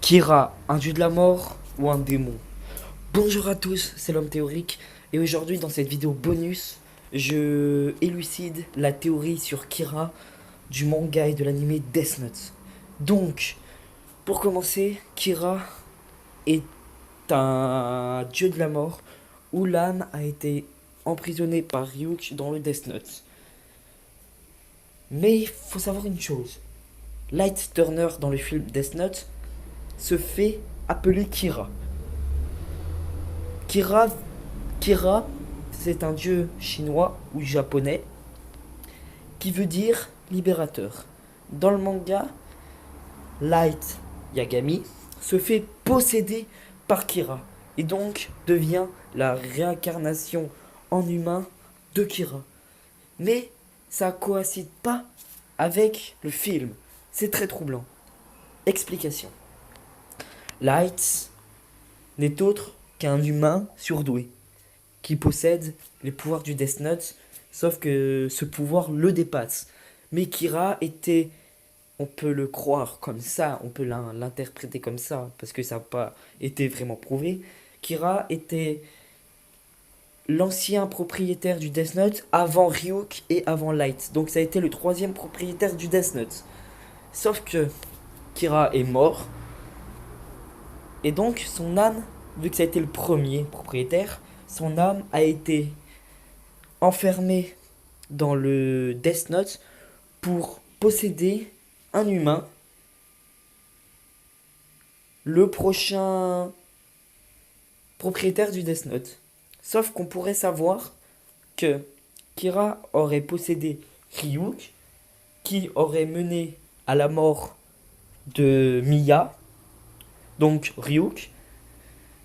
Kira, un dieu de la mort ou un démon? Bonjour à tous, c'est l'homme théorique et aujourd'hui dans cette vidéo bonus, je élucide la théorie sur Kira du manga et de l'anime Death Note. Donc, pour commencer, Kira est un dieu de la mort où l'âme a été emprisonnée par Ryuk dans le Death Note. Mais il faut savoir une chose, Light Turner dans le film Death Note se fait appeler Kira. Kira, Kira, c'est un dieu chinois ou japonais qui veut dire libérateur. Dans le manga, Light Yagami se fait posséder par Kira et donc devient la réincarnation en humain de Kira. Mais ça coïncide pas avec le film. C'est très troublant. Explication. Light n'est autre qu'un humain surdoué qui possède les pouvoirs du Death Note, sauf que ce pouvoir le dépasse. Mais Kira était, on peut le croire comme ça, on peut l'interpréter comme ça, parce que ça n'a pas été vraiment prouvé. Kira était l'ancien propriétaire du Death Note avant Ryuk et avant Light. Donc ça a été le troisième propriétaire du Death Note. Sauf que Kira est mort, et donc son âme, vu que ça a été le premier propriétaire, son âme a été enfermée dans le Death Note pour posséder un humain, le prochain propriétaire du Death Note. Sauf qu'on pourrait savoir que Kira aurait possédé Ryuk, qui aurait mené à la mort de Miya, donc Ryuk.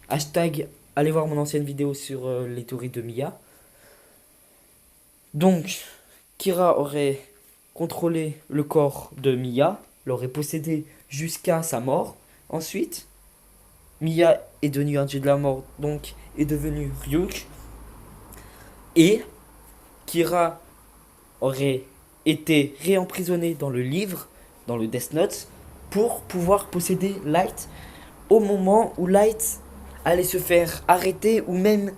Hashtag, allez voir mon ancienne vidéo sur les théories de Miya. Donc, Kira aurait contrôlé le corps de Miya, l'aurait possédé jusqu'à sa mort. Ensuite, Miya est devenu un dieu de la mort, donc est devenu Ryuk. Et Kira aurait été réemprisonné dans le livre, dans le Death Note, pour pouvoir posséder Light au moment où Light allait se faire arrêter ou même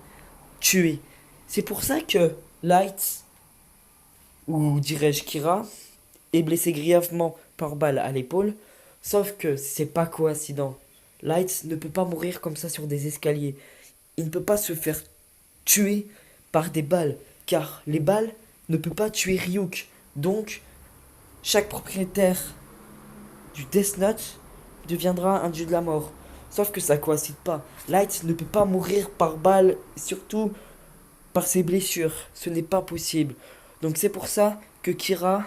tuer. C'est pour ça que Light, ou dirais-je Kira, est blessé grièvement par balle à l'épaule, sauf que c'est pas coïncident. Light ne peut pas mourir comme ça sur des escaliers. Il ne peut pas se faire tuer par des balles, car les balles ne peuvent pas tuer Ryuk. Donc, chaque propriétaire du Death Note deviendra un dieu de la mort. Sauf que ça coïncide pas. Light ne peut pas mourir par balle, surtout par ses blessures. Ce n'est pas possible. Donc c'est pour ça que Kira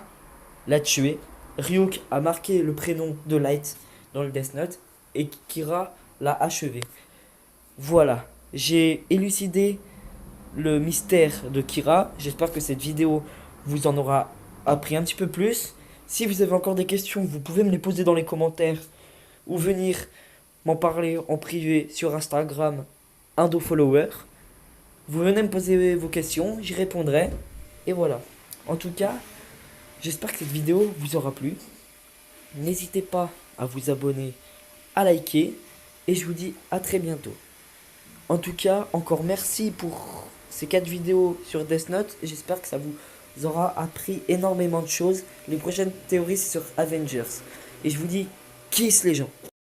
l'a tué. Ryuk a marqué le prénom de Light dans le Death Note et Kira l'a achevé. Voilà, j'ai élucidé le mystère de Kira. J'espère que cette vidéo vous en aura appris un petit peu plus. Si vous avez encore des questions, vous pouvez me les poser dans les commentaires ou venir m'en parler en privé sur Instagram, IndoFollower. Vous venez me poser vos questions, j'y répondrai. Et voilà. En tout cas, j'espère que cette vidéo vous aura plu. N'hésitez pas à vous abonner, à liker. Et je vous dis à très bientôt. En tout cas, encore merci pour ces 4 vidéos sur Death Note. J'espère que ça vous aura appris énormément de choses. Les prochaines théories, c'est sur Avengers. Et je vous dis, kiss les gens.